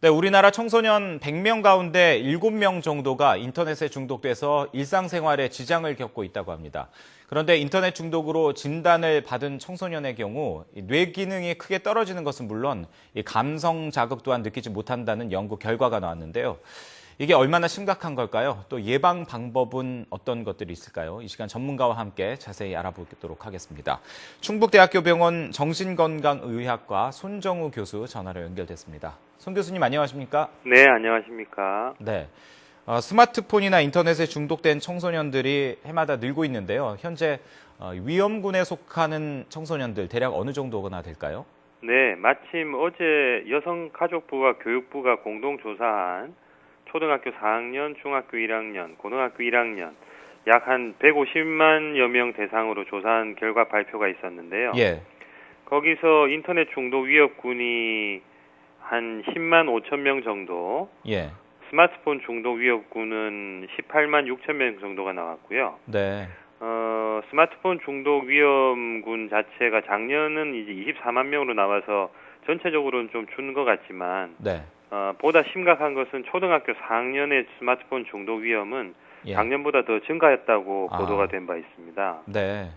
네, 우리나라 청소년 100명 가운데 7명 정도가 인터넷에 중독돼서 일상생활에 지장을 겪고 있다고 합니다. 그런데 인터넷 중독으로 진단을 받은 청소년의 경우 뇌 기능이 크게 떨어지는 것은 물론 감성 자극 또한 느끼지 못한다는 연구 결과가 나왔는데요. 이게 얼마나 심각한 걸까요? 또 예방 방법은 어떤 것들이 있을까요? 이 시간 전문가와 함께 자세히 알아보도록 하겠습니다. 충북대학교 병원 정신건강의학과 손정우 교수 전화로 연결됐습니다. 손 교수님 안녕하십니까? 네, 안녕하십니까. 네. 스마트폰이나 인터넷에 중독된 청소년들이 해마다 늘고 있는데요. 현재 위험군에 속하는 청소년들 대략 어느 정도나 될까요? 네, 마침 어제 여성가족부와 교육부가 공동 조사한 초등학교 4학년, 중학교 1학년, 고등학교 1학년 약 한 150만여 명 대상으로 조사한 결과 발표가 있었는데요. 예. 거기서 인터넷 중독 위협군이 한 10만 5천 명 정도, 예. 스마트폰 중독 위협군은 18만 6천 명 정도가 나왔고요. 네. 스마트폰 중독 위험군 자체가 작년은 이제 24만 명으로 나와서 전체적으로는 좀 준 것 같지만, 네. 보다 심각한 것은 초등학교 4학년의 스마트폰 중독 위험은 예. 작년보다 더 증가했다고 보도가 된 바 있습니다. 네.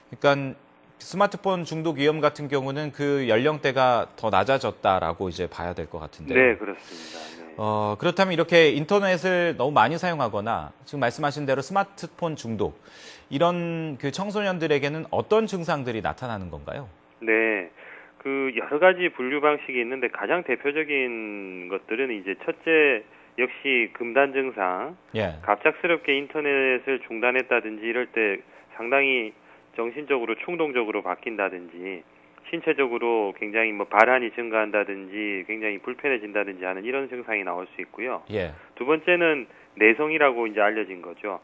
그러니까 스마트폰 중독 위험 같은 경우는 그 연령대가 더 낮아졌다라고 이제 봐야 될 것 같은데요. 네, 그렇습니다. 네. 그렇다면 이렇게 인터넷을 너무 많이 사용하거나 지금 말씀하신 대로 스마트폰 중독 이런 그 청소년들에게는 어떤 증상들이 나타나는 건가요? 네. 그 여러 가지 분류 방식이 있는데 가장 대표적인 것들은 이제 첫째 역시 금단 증상, 예. 갑작스럽게 인터넷을 중단했다든지 이럴 때 상당히 정신적으로 충동적으로 바뀐다든지 신체적으로 굉장히 발한이 증가한다든지 굉장히 불편해진다든지 하는 이런 증상이 나올 수 있고요. 예. 두 번째는 내성이라고 이제 알려진 거죠.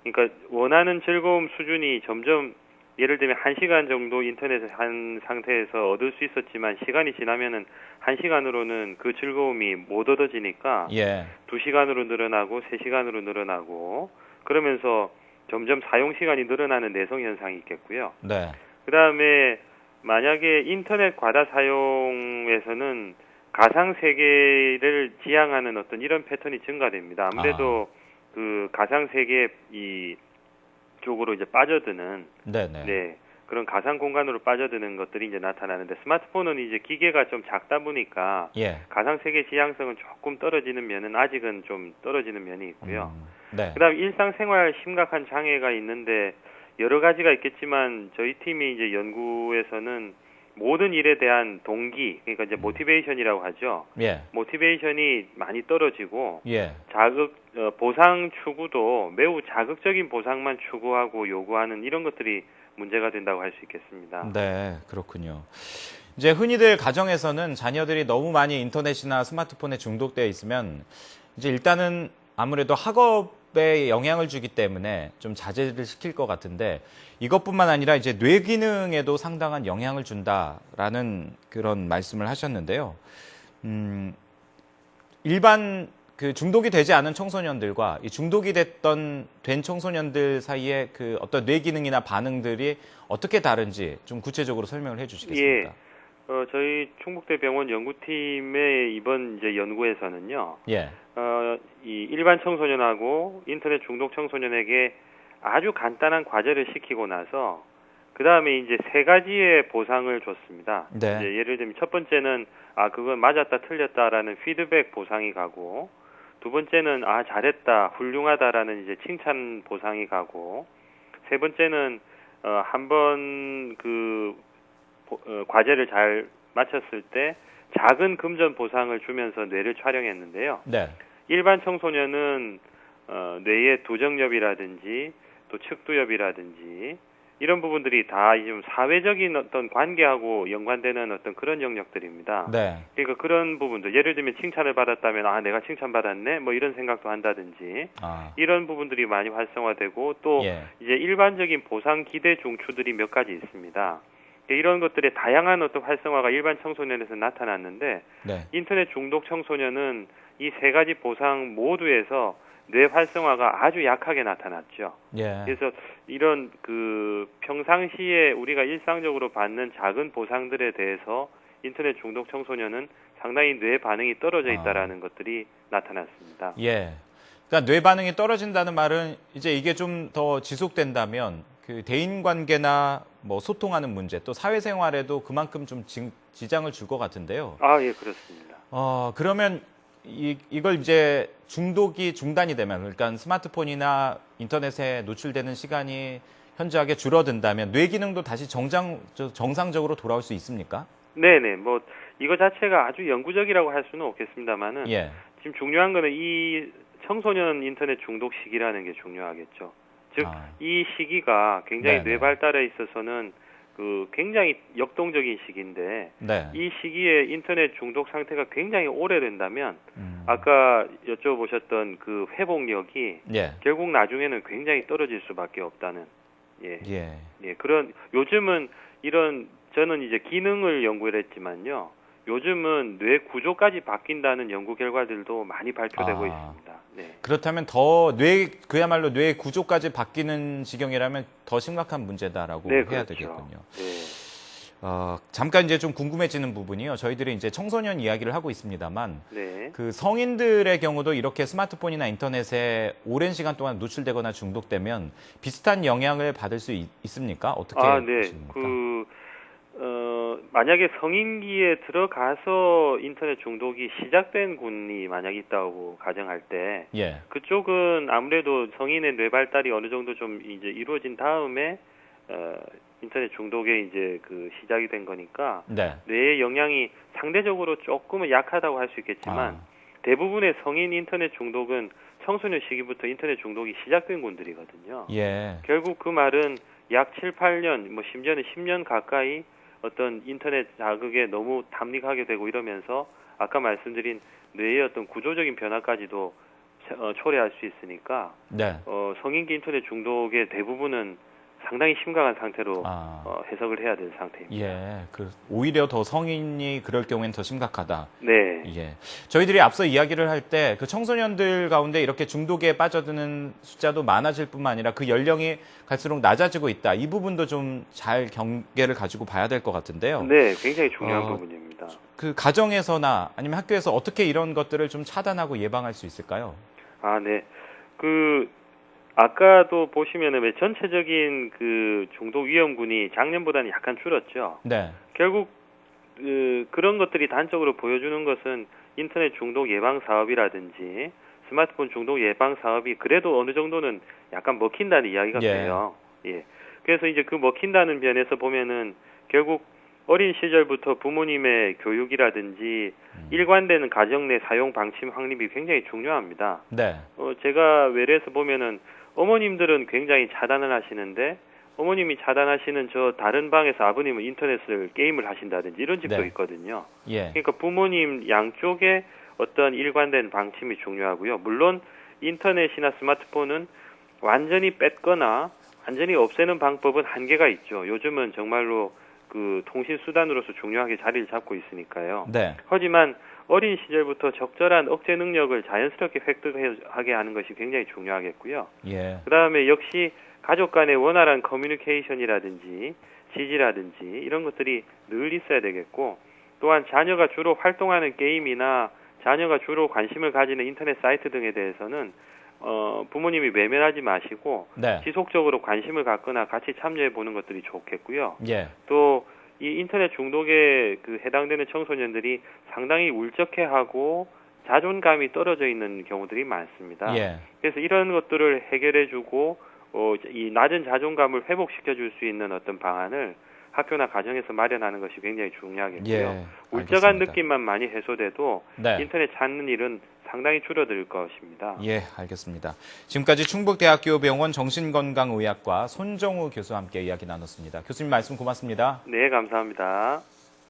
그러니까 원하는 즐거움 수준이 점점 예를 들면 1시간 정도 인터넷을 한 상태에서 얻을 수 있었지만 시간이 지나면은 1시간으로는 그 즐거움이 못 얻어지니까 예. 2시간으로 늘어나고 3시간으로 늘어나고 그러면서 점점 사용 시간이 늘어나는 내성 현상이 있겠고요. 네. 그다음에 만약에 인터넷 과다 사용에서는 가상 세계를 지향하는 어떤 이런 패턴이 증가됩니다. 아무래도 그 가상 세계 이 쪽으로 이제 빠져드는 네네. 네, 그런 가상 공간으로 빠져드는 것들이 이제 나타나는데 스마트폰은 이제 기계가 좀 작다 보니까 예. 가상 세계 지향성은 조금 떨어지는 면은 아직은 좀 떨어지는 면이 있고요. 네. 그다음 일상생활 심각한 장애가 있는데 여러 가지가 있겠지만 저희 팀이 이제 연구에서는 모든 일에 대한 동기, 그러니까 이제 모티베이션이라고 하죠. 예. 모티베이션이 많이 떨어지고 예. 보상 추구도 매우 자극적인 보상만 추구하고 요구하는 이런 것들이 문제가 된다고 할 수 있겠습니다. 네, 그렇군요. 이제 흔히들 가정에서는 자녀들이 너무 많이 인터넷이나 스마트폰에 중독되어 있으면 이제 일단은 아무래도 학업에 영향을 주기 때문에 좀 자제를 시킬 것 같은데 이것뿐만 아니라 이제 뇌 기능에도 상당한 영향을 준다라는 그런 말씀을 하셨는데요. 일반 그 중독이 되지 않은 청소년들과 이 중독이 된 청소년들 사이에 그 어떤 뇌 기능이나 반응들이 어떻게 다른지 좀 구체적으로 설명을 해주시겠습니까? 예. 저희 충북대병원 연구팀의 이번 이제 연구에서는요. 예. 이 일반 청소년하고 인터넷 중독 청소년에게 아주 간단한 과제를 시키고 나서 그 다음에 이제 3가지의 보상을 줬습니다. 네. 이제 예를 들면 첫 번째는 그건 맞았다 틀렸다라는 피드백 보상이 가고 두 번째는 잘했다 훌륭하다라는 이제 칭찬 보상이 가고 세 번째는 한번 그 과제를 잘 마쳤을 때 작은 금전 보상을 주면서 뇌를 촬영했는데요. 네. 일반 청소년은 뇌의 두정엽이라든지 또 측두엽이라든지 이런 부분들이 다 좀 사회적인 어떤 관계하고 연관되는 어떤 그런 영역들입니다. 네. 그러니까 그런 부분들 예를 들면 칭찬을 받았다면 내가 칭찬받았네 뭐 이런 생각도 한다든지 이런 부분들이 많이 활성화되고 또 예. 이제 일반적인 보상 기대 중추들이 몇 가지 있습니다. 이런 것들의 다양한 어떤 활성화가 일반 청소년에서 나타났는데 네. 인터넷 중독 청소년은 이 3가지 보상 모두에서 뇌 활성화가 아주 약하게 나타났죠. 예. 그래서 이런 그 평상시에 우리가 일상적으로 받는 작은 보상들에 대해서 인터넷 중독 청소년은 상당히 뇌 반응이 떨어져 있다라는 것들이 나타났습니다. 예. 그러니까 뇌 반응이 떨어진다는 말은 이제 이게 좀 더 지속된다면 그 대인 관계나 뭐 소통하는 문제 또 사회생활에도 그만큼 좀 지장을 줄 것 같은데요. 예, 그렇습니다. 그러면 이걸 이제 중독이 중단이 되면 그러니까 스마트폰이나 인터넷에 노출되는 시간이 현저하게 줄어든다면 뇌 기능도 다시 정상적으로 돌아올 수 있습니까? 네네. 뭐 이거 자체가 아주 영구적이라고 할 수는 없겠습니다만은 예. 지금 중요한 거는 이 청소년 인터넷 중독 시기라는 게 중요하겠죠. 즉, 이 시기가 굉장히 네네. 뇌 발달에 있어서는 그 굉장히 역동적인 시기인데 네. 이 시기에 인터넷 중독 상태가 굉장히 오래된다면 아까 여쭤보셨던 그 회복력이 예. 결국 나중에는 굉장히 떨어질 수밖에 없다는 예. 그런 요즘은 이런 저는 이제 기능을 연구를 했지만요. 요즘은 뇌 구조까지 바뀐다는 연구 결과들도 많이 발표되고 있습니다. 네. 그렇다면 그야말로 뇌 구조까지 바뀌는 지경이라면 더 심각한 문제다라고 네, 해야 그렇죠. 되겠군요. 네. 잠깐 이제 좀 궁금해지는 부분이요. 저희들이 이제 청소년 이야기를 하고 있습니다만, 네. 그 성인들의 경우도 이렇게 스마트폰이나 인터넷에 오랜 시간 동안 노출되거나 중독되면 비슷한 영향을 받을 수 있습니까? 어떻게 네. 보십니까? 만약에 성인기에 들어가서 인터넷 중독이 시작된 군이 만약 있다고 가정할 때, 예. 그쪽은 아무래도 성인의 뇌 발달이 어느 정도 좀 이제 이루어진 다음에, 인터넷 중독에 이제 그 시작이 된 거니까, 네. 뇌의 영향이 상대적으로 조금은 약하다고 할 수 있겠지만, 대부분의 성인 인터넷 중독은 청소년 시기부터 인터넷 중독이 시작된 군들이거든요. 예. 결국 그 말은 약 7, 8년, 뭐 심지어는 10년 가까이 어떤 인터넷 자극에 너무 담릭하게 되고 이러면서 아까 말씀드린 뇌의 어떤 구조적인 변화까지도 초래할 수 있으니까 네. 성인기 인터넷 중독의 대부분은 상당히 심각한 상태로 해석을 해야 될 상태입니다. 예, 오히려 더 성인이 그럴 경우에는 더 심각하다. 네. 예. 저희들이 앞서 이야기를 할 때 그 청소년들 가운데 이렇게 중독에 빠져드는 숫자도 많아질 뿐만 아니라 그 연령이 갈수록 낮아지고 있다. 이 부분도 좀 잘 경계를 가지고 봐야 될 것 같은데요. 네, 굉장히 중요한 부분입니다. 그 가정에서나 아니면 학교에서 어떻게 이런 것들을 좀 차단하고 예방할 수 있을까요? 네. 아까도 보시면은 왜 전체적인 그 중독 위험군이 작년보다는 약간 줄었죠. 네. 결국 그런 것들이 단적으로 보여주는 것은 인터넷 중독 예방 사업이라든지 스마트폰 중독 예방 사업이 그래도 어느 정도는 약간 먹힌다는 이야기가 돼요. 예. 그래서 이제 그 먹힌다는 면에서 보면은 결국 어린 시절부터 부모님의 교육이라든지 일관되는 가정 내 사용 방침 확립이 굉장히 중요합니다. 네. 제가 외래에서 보면은 어머님들은 굉장히 차단을 하시는데 어머님이 차단하시는 저 다른 방에서 아버님은 게임을 하신다든지 이런 집도 있거든요. 예. 그러니까 부모님 양쪽에 어떤 일관된 방침이 중요하고요. 물론 인터넷이나 스마트폰은 완전히 뺐거나 완전히 없애는 방법은 한계가 있죠. 요즘은 정말로 그 통신 수단으로서 중요하게 자리를 잡고 있으니까요. 네. 하지만 어린 시절부터 적절한 억제 능력을 자연스럽게 획득하게 하는 것이 굉장히 중요하겠고요. 예. 그다음에 역시 가족 간의 원활한 커뮤니케이션이라든지 지지라든지 이런 것들이 늘 있어야 되겠고 또한 자녀가 주로 활동하는 게임이나 자녀가 주로 관심을 가지는 인터넷 사이트 등에 대해서는 부모님이 외면하지 마시고 지속적으로 관심을 갖거나 같이 참여해 보는 것들이 좋겠고요. 예. 또 이 인터넷 중독에 해당되는 청소년들이 상당히 울적해하고 자존감이 떨어져 있는 경우들이 많습니다. 예. 그래서 이런 것들을 해결해주고 이 낮은 자존감을 회복시켜줄 수 있는 어떤 방안을 학교나 가정에서 마련하는 것이 굉장히 중요하겠고요. 예, 울적한 느낌만 많이 해소돼도 인터넷 찾는 일은 상당히 줄어들 것입니다. 예, 알겠습니다. 지금까지 충북대학교 병원 정신건강의학과 손정우 교수와 함께 이야기 나눴습니다. 교수님 말씀 고맙습니다. 네, 감사합니다.